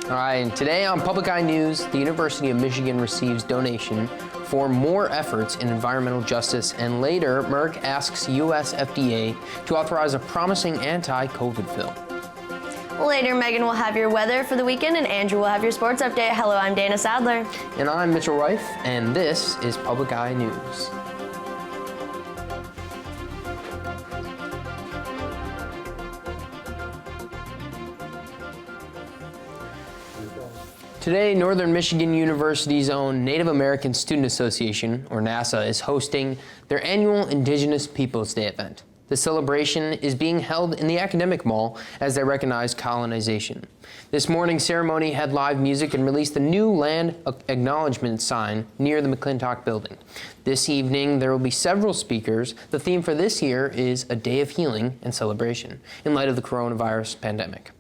All right, and today on Public Eye News, the University of Michigan receives donation for more efforts in environmental justice, and later, Merck asks U.S. FDA to authorize a promising anti-COVID pill. Later, Megan will have your weather for the weekend, and Andrew will have your sports update. Hello, I'm Dana Sadler. And I'm Mitchell Reif, and this is Public Eye News. Today, Northern Michigan University's own Native American Student Association, or NASA, is hosting their annual Indigenous Peoples Day event. The celebration is being held in the Academic Mall as they recognize colonization. This morning's ceremony had live music and released the new land acknowledgement sign near the McClintock building. This evening, there will be several speakers. The theme for this year is a day of healing and celebration in light of the coronavirus pandemic.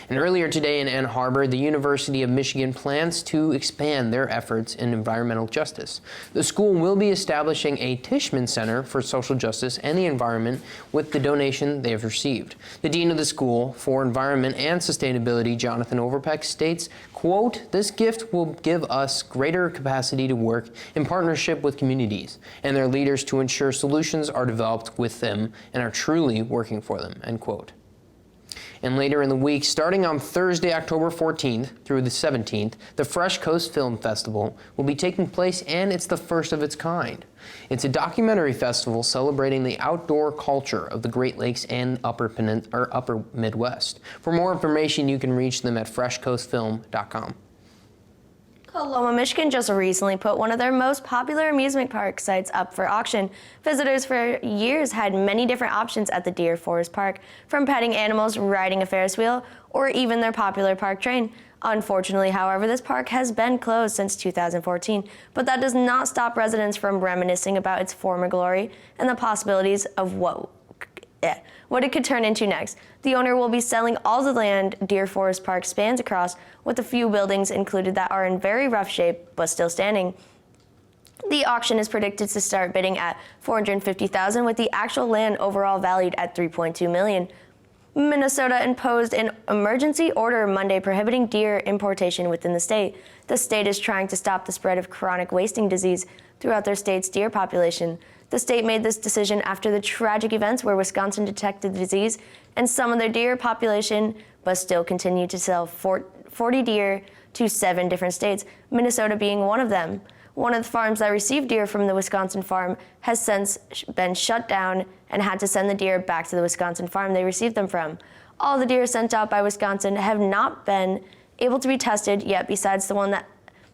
And earlier today in Ann Arbor, the University of Michigan plans to expand their efforts in environmental justice. The school will be establishing a Tishman Center for Social Justice and the Environment with the donation they have received. The dean of the School for Environment and Sustainability, Jonathan Overpeck, states, quote, "This gift will give us greater capacity to work in partnership with communities and their leaders to ensure solutions are developed with them and are truly working for them," end quote. And later in the week, starting on Thursday, October 14th through the 17th, the Fresh Coast Film Festival will be taking place, and it's the first of its kind. It's a documentary festival celebrating the outdoor culture of the Great Lakes and Upper Midwest. For more information, you can reach them at freshcoastfilm.com. Coloma, Michigan just recently put one of their most popular amusement park sites up for auction. Visitors for years had many different options at the Deer Forest Park, from petting animals, riding a Ferris wheel, or even their popular park train. Unfortunately, however, this park has been closed since 2014, but that does not stop residents from reminiscing about its former glory and the possibilities of what it could turn into next. The owner will be selling all the land Deer Forest Park spans across, with a few buildings included that are in very rough shape but still standing. The auction is predicted to start bidding at $450,000, with the actual land overall valued at $3.2 million. Minnesota imposed an emergency order Monday prohibiting deer importation within the state. The state is trying to stop the spread of chronic wasting disease throughout their state's deer population. The state made this decision after the tragic events where Wisconsin detected the disease and some of their deer population, but still continued to sell 40 deer to 7 different states, Minnesota being one of them. One of the farms that received deer from the Wisconsin farm has since been shut down and had to send the deer back to the Wisconsin farm they received them from. All the deer sent out by Wisconsin have not been able to be tested yet, besides the one that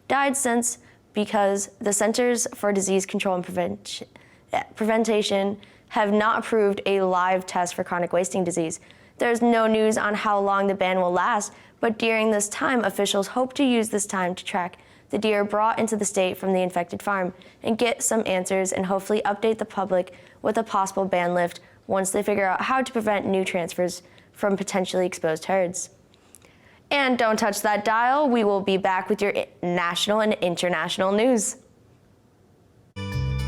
died since, because the Centers for Disease Control and Prevention have not approved a live test for chronic wasting disease. There's no news on how long the ban will last, but during this time, officials hope to use this time to track the deer brought into the state from the infected farm and get some answers and hopefully update the public with a possible ban lift once they figure out how to prevent new transfers from potentially exposed herds. And don't touch that dial. We will be back with your national and international news.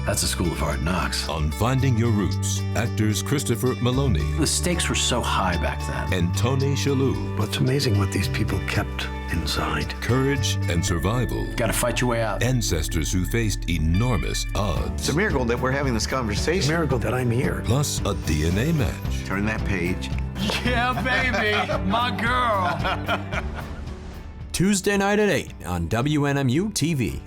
That's a school of hard knocks. On Finding Your Roots, actors Christopher Maloney The stakes were so high back then. and Tony Shalhoub, Well, it's amazing what these people kept inside. courage and survival, Gotta fight your way out. ancestors who faced enormous It's odds, a miracle that we're having this It's a conversation. miracle that I'm here. plus a DNA match. Turn that page. Yeah, baby, my girl. Tuesday night at 8 on WNMU-TV.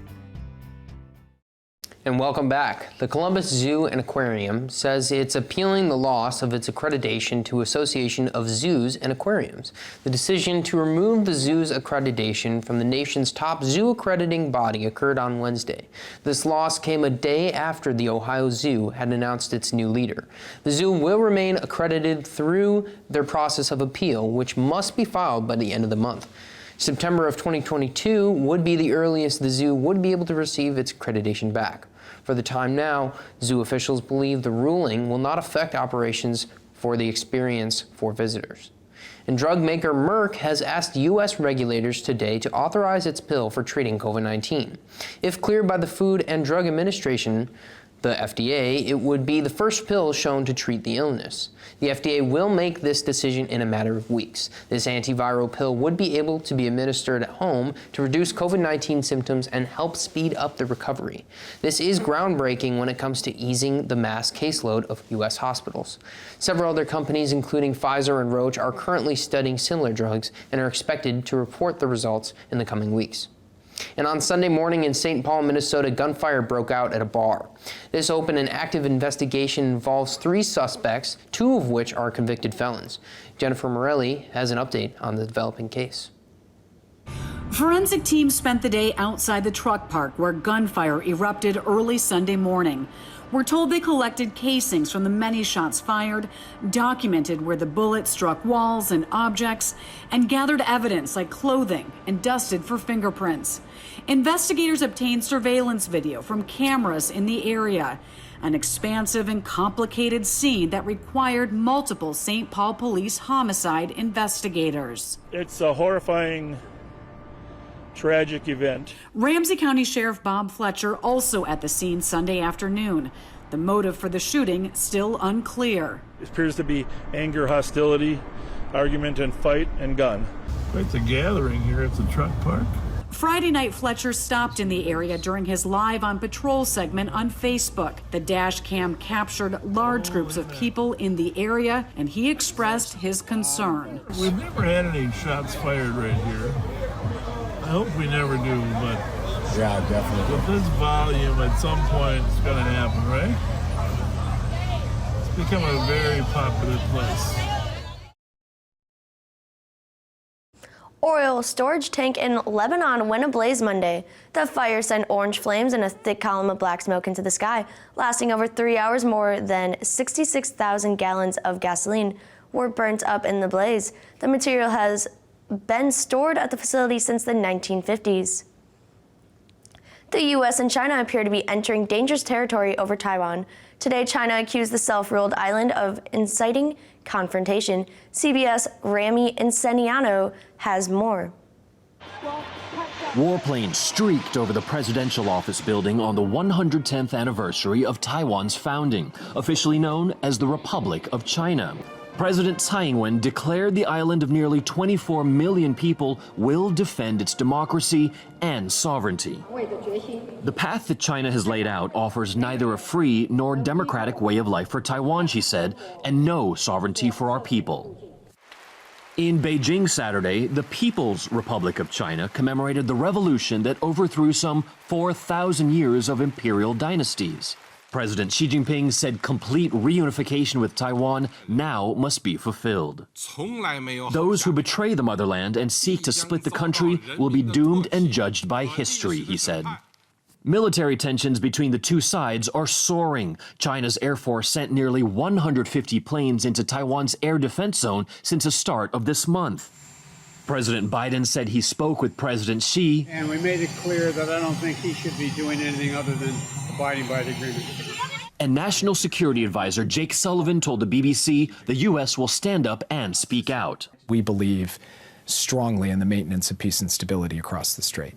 And welcome back. The Columbus Zoo and Aquarium says it's appealing the loss of its accreditation to Association of Zoos and Aquariums. The decision to remove the zoo's accreditation from the nation's top zoo accrediting body occurred on Wednesday. This loss came a day after the Ohio Zoo had announced its new leader. The zoo will remain accredited through their process of appeal, which must be filed by the end of the month. September of 2022 would be the earliest the zoo would be able to receive its accreditation back. For the time now, zoo officials believe the ruling will not affect operations for the experience for visitors. And drug maker Merck has asked U.S. regulators today to authorize its pill for treating COVID-19. If cleared by the Food and Drug Administration, the FDA, it would be the first pill shown to treat the illness. The FDA will make this decision in a matter of weeks. This antiviral pill would be able to be administered at home to reduce COVID-19 symptoms and help speed up the recovery. This is groundbreaking when it comes to easing the mass caseload of U.S. hospitals. Several other companies, including Pfizer and Roche, are currently studying similar drugs and are expected to report the results in the coming weeks. And on Sunday morning in St. Paul, Minnesota, gunfire broke out at a bar. This open and active investigation involves 3 suspects, 2 of which are convicted felons. Jennifer Morelli has an update on the developing case. Forensic teams spent the day outside the truck park where gunfire erupted early Sunday morning. We're told they collected casings from the many shots fired, documented where the bullet struck walls and objects, and gathered evidence like clothing and dusted for fingerprints. Investigators obtained surveillance video from cameras in the area, an expansive and complicated scene that required multiple St. Paul police homicide investigators. It's a horrifying, tragic event. Ramsey County Sheriff Bob Fletcher also at the scene Sunday afternoon. The motive for the shooting still unclear. It appears to be anger, hostility, argument, and fight and gun. Quite the gathering here at the truck park. Friday night, Fletcher stopped in the area during his Live on Patrol segment on Facebook. The dash cam captured large groups of people in the area, and he expressed his concern. We've never had any shots fired right here. I hope we never do, but yeah, definitely. With this volume, at some point, it's going to happen, right? It's become a very popular place. Oil storage tank in Lebanon went ablaze Monday. The fire sent orange flames and a thick column of black smoke into the sky, lasting over 3 hours. More than 66,000 gallons of gasoline were burnt up in the blaze. The material has been stored at the facility since the 1950s. The U.S. and China appear to be entering dangerous territory over Taiwan. Today, China accused the self-ruled island of inciting confrontation. CBS' Rami Inseniano has more. Warplanes streaked over the presidential office building on the 110th anniversary of Taiwan's founding, officially known as the Republic of China. President Tsai Ing-wen declared the island of nearly 24 million people will defend its democracy and sovereignty. The path that China has laid out offers neither a free nor democratic way of life for Taiwan, she said, and no sovereignty for our people. In Beijing Saturday, the People's Republic of China commemorated the revolution that overthrew some 4,000 years of imperial dynasties. President Xi Jinping said complete reunification with Taiwan now must be fulfilled. Those who betray the motherland and seek to split the country will be doomed and judged by history, he said. Military tensions between the two sides are soaring. China's Air Force sent nearly 150 planes into Taiwan's air defense zone since the start of this month. President Biden said he spoke with President Xi. And we made it clear that I don't think he should be doing anything other than abiding by the agreement. And National Security Advisor Jake Sullivan told the BBC the U.S. will stand up and speak out. We believe strongly in the maintenance of peace and stability across the strait.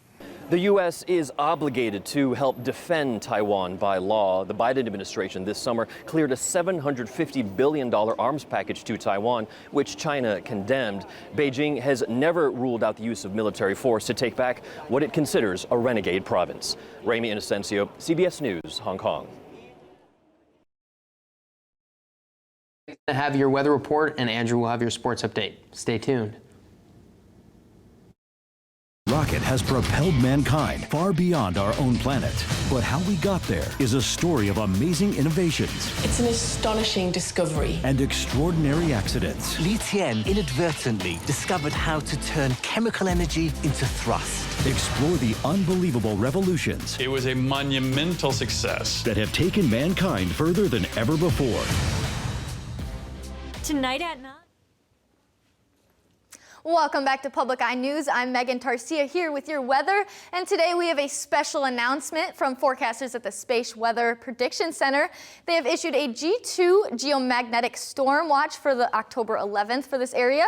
The U.S. is obligated to help defend Taiwan by law. The Biden administration this summer cleared a $750 billion arms package to Taiwan, which China condemned. Beijing has never ruled out the use of military force to take back what it considers a renegade province. Rami Inocencio, CBS News, Hong Kong. Have your weather report, and Andrew will have your sports update. Stay tuned. Rocket has propelled mankind far beyond our own planet. But how we got there is a story of amazing innovations. It's an astonishing discovery. And extraordinary accidents. Li Tian inadvertently discovered how to turn chemical energy into thrust. Explore the unbelievable revolutions. It was a monumental success that have taken mankind further than ever before. Tonight at 9. Welcome back to Public Eye News. I'm Megan Tarcia here with your weather, and today we have a special announcement from forecasters at the Space Weather Prediction Center. They have issued a G2 geomagnetic storm watch for the October 11th for this area.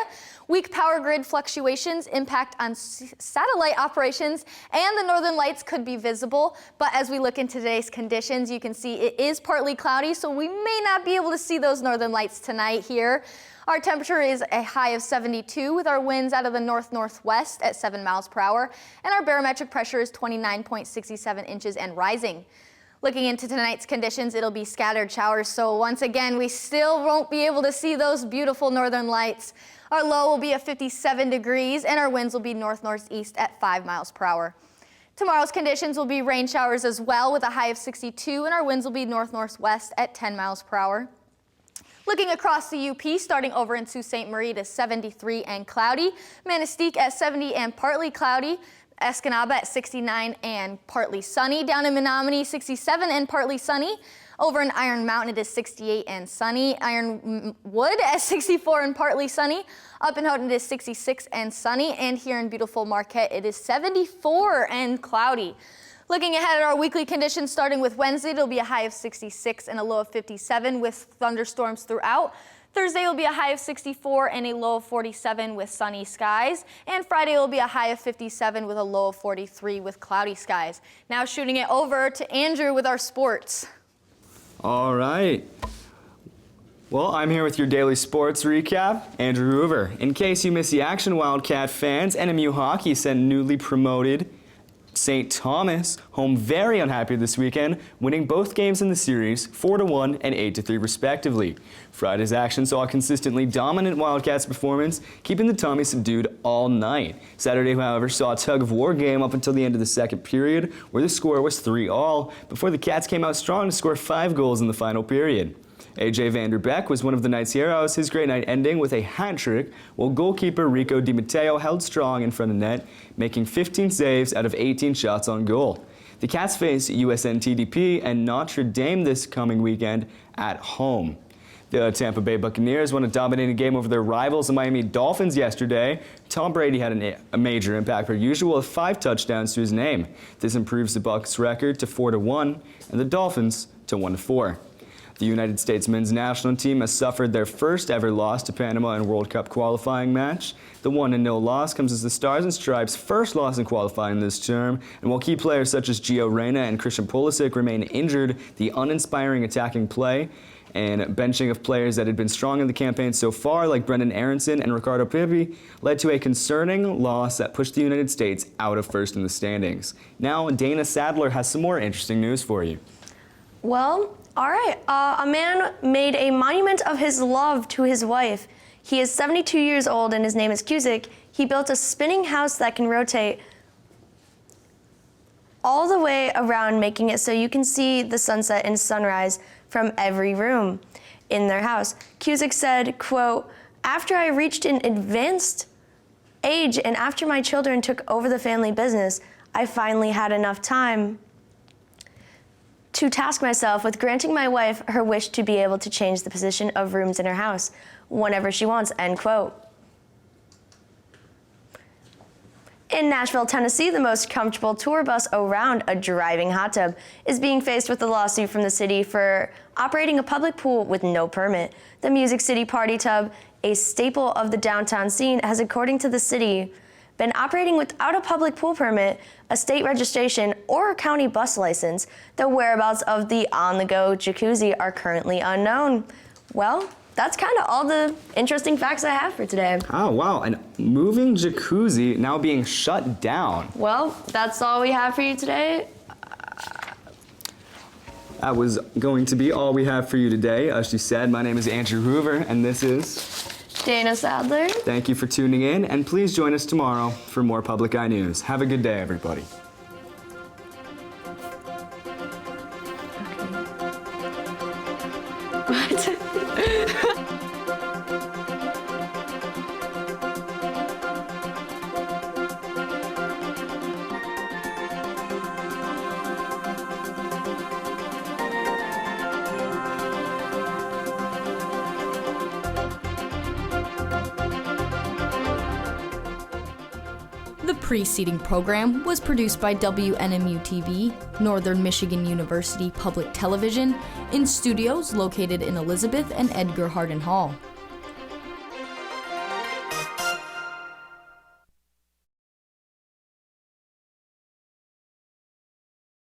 Weak power grid fluctuations, impact on satellite operations, and the northern lights could be visible. But as we look into today's conditions, you can see it is partly cloudy, so we may not be able to see those northern lights tonight here. Our temperature is a high of 72 with our winds out of the north-northwest at 7 miles per hour, and our barometric pressure is 29.67 inches and rising. Looking into tonight's conditions, it'll be scattered showers, so once again, we still won't be able to see those beautiful northern lights. Our low will be at 57 degrees, and our winds will be north-northeast at 5 miles per hour. Tomorrow's conditions will be rain showers as well with a high of 62, and our winds will be north-northwest at 10 miles per hour. Looking across the UP, starting over in Sault Ste. Marie to 73 and cloudy, Manistique at 70 and partly cloudy, Escanaba at 69 and partly sunny, down in Menominee 67 and partly sunny, over in Iron Mountain it is 68 and sunny, Ironwood at 64 and partly sunny, up in Houghton it is 66 and sunny, and here in beautiful Marquette it is 74 and cloudy. Looking ahead at our weekly conditions, starting with Wednesday, it'll be a high of 66 and a low of 57 with thunderstorms throughout. Thursday will be a high of 64 and a low of 47 with sunny skies. And Friday will be a high of 57 with a low of 43 with cloudy skies. Now shooting it over to Andrew with our sports. All right. Well, I'm here with your daily sports recap, Andrew Hoover. In case you missed the action, Wildcat fans, NMU hockey sent newly promoted St. Thomas home very unhappy this weekend, winning both games in the series 4-1 and 8-3 respectively. Friday's action saw a consistently dominant Wildcats performance, keeping the Tommies subdued all night. Saturday, however, saw a tug-of-war game up until the end of the second period, where the score was 3-all, before the Cats came out strong to score 5 goals in the final period. AJ Vanderbeck was one of the night's heroes, his great night ending with a hat trick, while goalkeeper Rico Di Matteo held strong in front of net, making 15 saves out of 18 shots on goal. The Cats face USNTDP and Notre Dame this coming weekend at home. The Tampa Bay Buccaneers won a dominating game over their rivals, the Miami Dolphins, yesterday. Tom Brady had a major impact per usual with 5 touchdowns to his name. This improves the Bucs' record to 4-1 and the Dolphins to 1-4. The United States men's national team has suffered their first ever loss to Panama in World Cup qualifying match. The 1-0 loss comes as the Stars and Stripes' first loss in qualifying this term, and while key players such as Gio Reyna and Christian Pulisic remain injured, the uninspiring attacking play and benching of players that had been strong in the campaign so far, like Brendan Aronson and Ricardo Pepi, led to a concerning loss that pushed the United States out of first in the standings. Now, Dana Sadler has some more interesting news for you. Well, all right. A man made a monument of his love to his wife. He is 72 years old and his name is Cusick. He built a spinning house that can rotate all the way around, making it so you can see the sunset and sunrise from every room in their house. Cusick said, quote, "After I reached an advanced age and after my children took over the family business, I finally had enough time to task myself with granting my wife her wish to be able to change the position of rooms in her house whenever she wants," end quote. In Nashville, Tennessee, the most comfortable tour bus around a driving hot tub is being faced with a lawsuit from the city for operating a public pool with no permit. The Music City Party Tub, a staple of the downtown scene, has, according to the city, been operating without a public pool permit, a state registration, or a county bus license. The whereabouts of the on-the-go jacuzzi are currently unknown. Well, that's kind of all the interesting facts I have for today. Oh, wow. An moving jacuzzi now being shut down. Well, that's all we have for you today. That was going to be all we have for you today. As she said, my name is Andrew Hoover, and this is Dana Sadler. Thank you for tuning in, and please join us tomorrow for more Public Eye News. Have a good day, everybody. preceding program was produced by WNMU-TV, Northern Michigan University Public Television, in studios located in Elizabeth and Edgar Hardin Hall.